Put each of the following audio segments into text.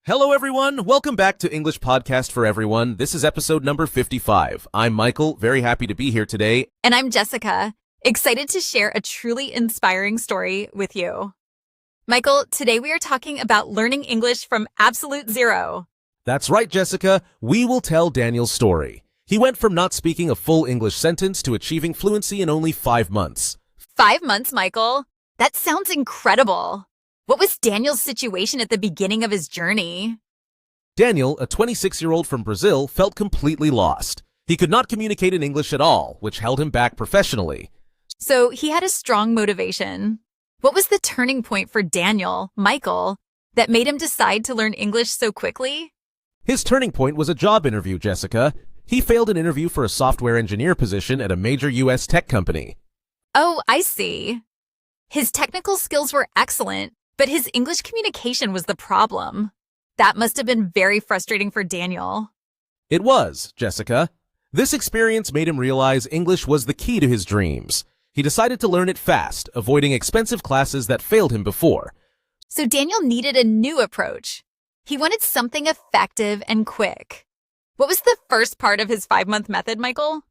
Hello, everyone. Welcome back to English Podcast for Everyone. This is episode number 55. I'm Michael, very happy to be here today. And I'm Jessica, excited to share a truly inspiring story with you. Michael, today we are talking about learning English from absolute zero. That's right, Jessica. We will tell Daniel's story. He went from not speaking a full English sentence to achieving fluency in only 5 months. 5 months, Michael? That sounds incredible. What was Daniel's situation at the beginning of his journey? Daniel, a 26-year-old from Brazil, felt completely lost. He could not communicate in English at all, which held him back professionally. So he had a strong motivation. What was the turning point for Daniel, Michael, that made him decide to learn English so quickly? His turning point was a job interview, Jessica. He failed an interview for a software engineer position at a major U.S. tech company. Oh, I see. His technical skills were excellent, but his English communication was the problem. That must have been very frustrating for Daniel. It was, Jessica. This experience made him realize English was the key to his dreams. He decided to learn it fast, avoiding expensive classes that failed him before. So Daniel needed a new approach. He wanted something effective and quick. What was the first part of his 5-month method, Michael?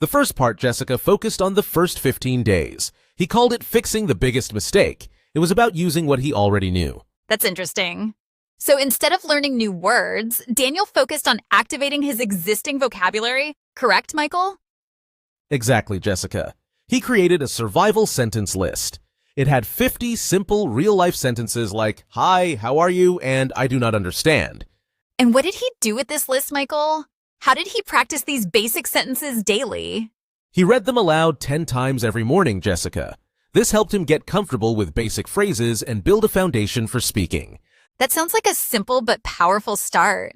The first part, Jessica, focused on the first 15 days. He called it fixing the biggest mistake. It was about using what he already knew. That's interesting. So instead of learning new words, Daniel focused on activating his existing vocabulary, correct, Michael? Exactly, Jessica. He created a survival sentence list. It had 50 simple, real-life sentences like, "Hi, how are you?" and "I do not understand." And what did he do with this list, Michael? How did he practice these basic sentences daily? He read them aloud 10 times every morning, Jessica. This helped him get comfortable with basic phrases and build a foundation for speaking. That sounds like a simple but powerful start.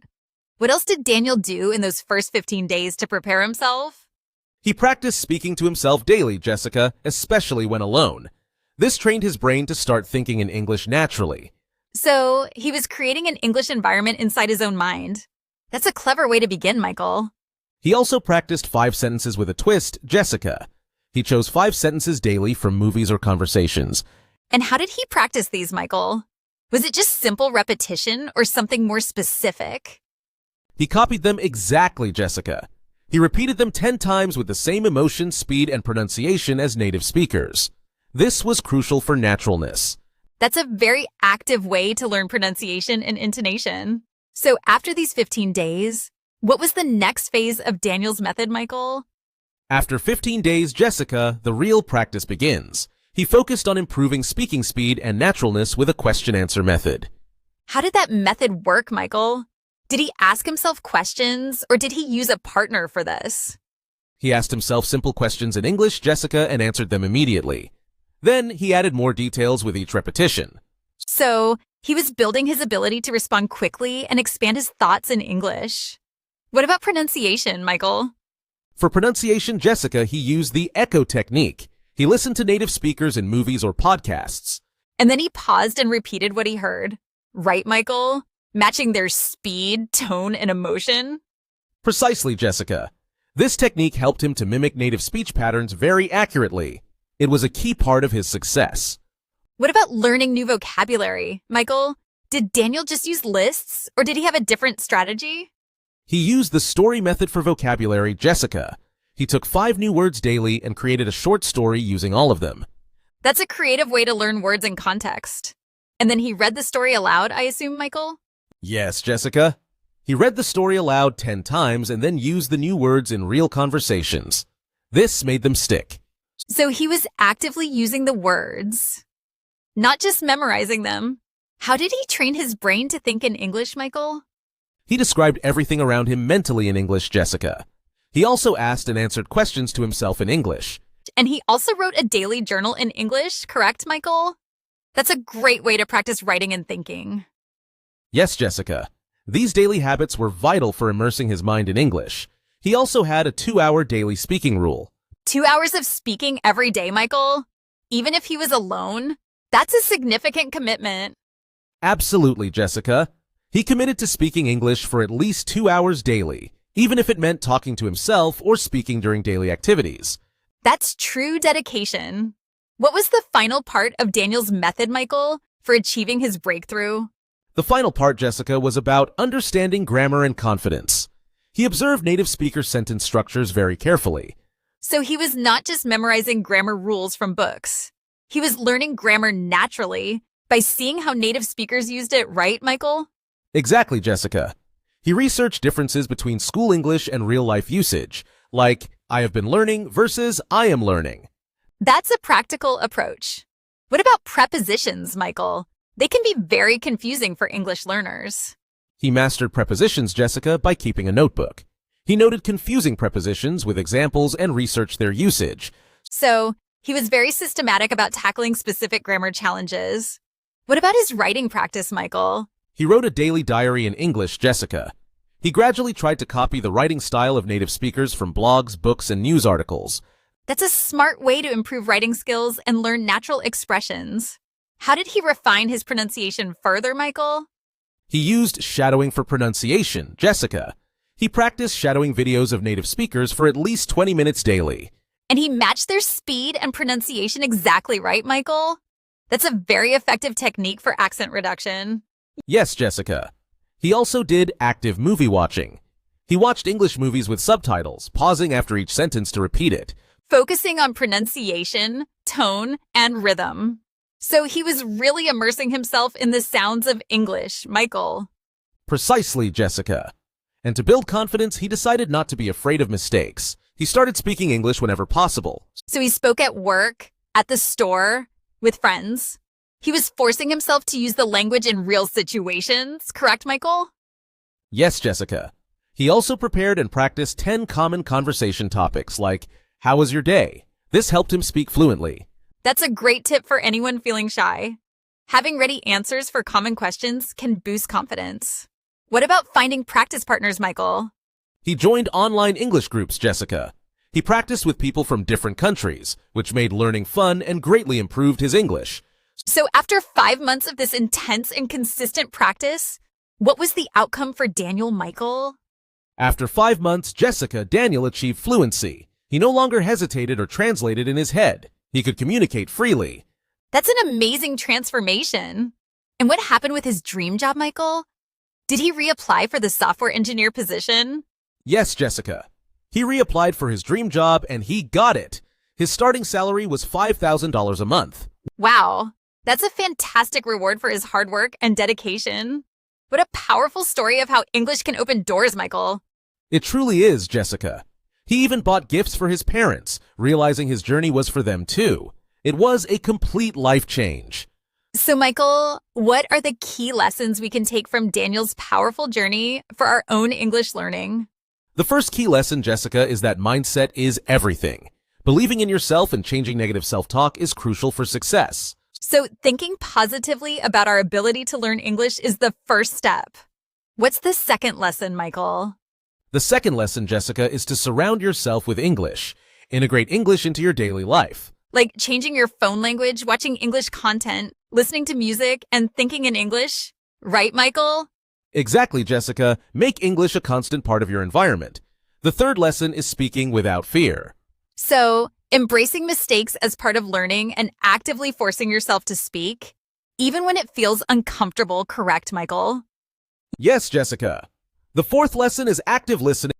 What else did Daniel do in those first 15 days to prepare himself? He practiced speaking to himself daily, Jessica, especially when alone. This trained his brain to start thinking in English naturally. So he was creating an English environment inside his own mind. That's a clever way to begin, Michael. He also practiced 5 sentences with a twist, Jessica. He chose 5 sentences daily from movies or conversations. And how did he practice these, Michael? Was it just simple repetition or something more specific? He copied them exactly, Jessica. He repeated them 10 times with the same emotion, speed, and pronunciation as native speakers. This was crucial for naturalness. That's a very active way to learn pronunciation and intonation. So after these 15 days, what was the next phase of Daniel's method, Michael? After 15 days, Jessica, the real practice begins. He focused on improving speaking speed and naturalness with a question-answer method. How did that method work, Michael? Did he ask himself questions, or did he use a partner for this? He asked himself simple questions in English, Jessica, and answered them immediately. Then he added more details with each repetition. So he was building his ability to respond quickly and expand his thoughts in English. What about pronunciation, Michael? For pronunciation, Jessica, he used the echo technique. He listened to native speakers in movies or podcasts. And then he paused and repeated what he heard. Right, Michael? Matching their speed, tone, and emotion? Precisely, Jessica. This technique helped him to mimic native speech patterns very accurately. It was a key part of his success. What about learning new vocabulary, Michael? Did Daniel just use lists, or did he have a different strategy? He used the story method for vocabulary, Jessica. He took 5 new words daily and created a short story using all of them. That's a creative way to learn words in context. And then he read the story aloud, I assume, Michael? Yes, Jessica. He read the story aloud 10 times and then used the new words in real conversations. This made them stick. So he was actively using the words, not just memorizing them. How did he train his brain to think in English, Michael? He described everything around him mentally in English, Jessica. He also asked and answered questions to himself in English. And he also wrote a daily journal in English, correct, Michael? That's a great way to practice writing and thinking. Yes, Jessica. These daily habits were vital for immersing his mind in English. He also had a 2-hour daily speaking rule. 2 hours of speaking every day, Michael? Even if he was alone? That's a significant commitment. Absolutely, Jessica. He committed to speaking English for at least 2 hours daily, even if it meant talking to himself or speaking during daily activities. That's true dedication. What was the final part of Daniel's method, Michael, for achieving his breakthrough? The final part, Jessica, was about understanding grammar and confidence. He observed native speaker sentence structures very carefully. So he was not just memorizing grammar rules from books. He was learning grammar naturally by seeing how native speakers used it, right, Michael? Exactly, Jessica. He researched differences between school English and real-life usage, like I have been learning versus I am learning. That's a practical approach. What about prepositions, Michael? They can be very confusing for English learners. He mastered prepositions, Jessica, by keeping a notebook. He noted confusing prepositions with examples and researched their usage. So he was very systematic about tackling specific grammar challenges. What about his writing practice, Michael? He wrote a daily diary in English, Jessica. He gradually tried to copy the writing style of native speakers from blogs, books, and news articles. That's a smart way to improve writing skills and learn natural expressions. How did he refine his pronunciation further, Michael? He used shadowing for pronunciation, Jessica. He practiced shadowing videos of native speakers for at least 20 minutes daily. And he matched their speed and pronunciation exactly right, Michael? That's a very effective technique for accent reduction. Yes, Jessica. He also did active movie watching. He watched English movies with subtitles, pausing after each sentence to repeat it. Focusing on pronunciation, tone, and rhythm. So he was really immersing himself in the sounds of English, Michael. Precisely, Jessica. And to build confidence, he decided not to be afraid of mistakes. He started speaking English whenever possible. So he spoke at work, at the store, with friends. He was forcing himself to use the language in real situations, correct, Michael? Yes, Jessica. He also prepared and practiced 10 common conversation topics like, how was your day? This helped him speak fluently. That's a great tip for anyone feeling shy. Having ready answers for common questions can boost confidence. What about finding practice partners, Michael? He joined online English groups, Jessica. He practiced with people from different countries, which made learning fun and greatly improved his English. So after 5 months of this intense and consistent practice, what was the outcome for Daniel, Michael? After 5 months, Daniel achieved fluency. He no longer hesitated or translated in his head. He could communicate freely. That's an amazing transformation. And what happened with his dream job, Michael? Did he reapply for the software engineer position? Yes, Jessica. He reapplied for his dream job and he got it. His starting salary was $5,000 a month. Wow, that's a fantastic reward for his hard work and dedication. What a powerful story of how English can open doors, Michael. It truly is, Jessica. He even bought gifts for his parents, realizing his journey was for them too. It was a complete life change. So, Michael, what are the key lessons we can take from Daniel's powerful journey for our own English learning? The first key lesson, Jessica, is that mindset is everything. Believing in yourself and changing negative self-talk is crucial for success. So, thinking positively about our ability to learn English is the first step. What's the second lesson, Michael? The second lesson, Jessica, is to surround yourself with English. Integrate English into your daily life. Like changing your phone language, watching English content, listening to music, and thinking in English. Right, Michael? Exactly, Jessica. Make English a constant part of your environment. The third lesson is speaking without fear. So, embracing mistakes as part of learning and actively forcing yourself to speak, even when it feels uncomfortable, correct, Michael? Yes, Jessica. The fourth lesson is active listening.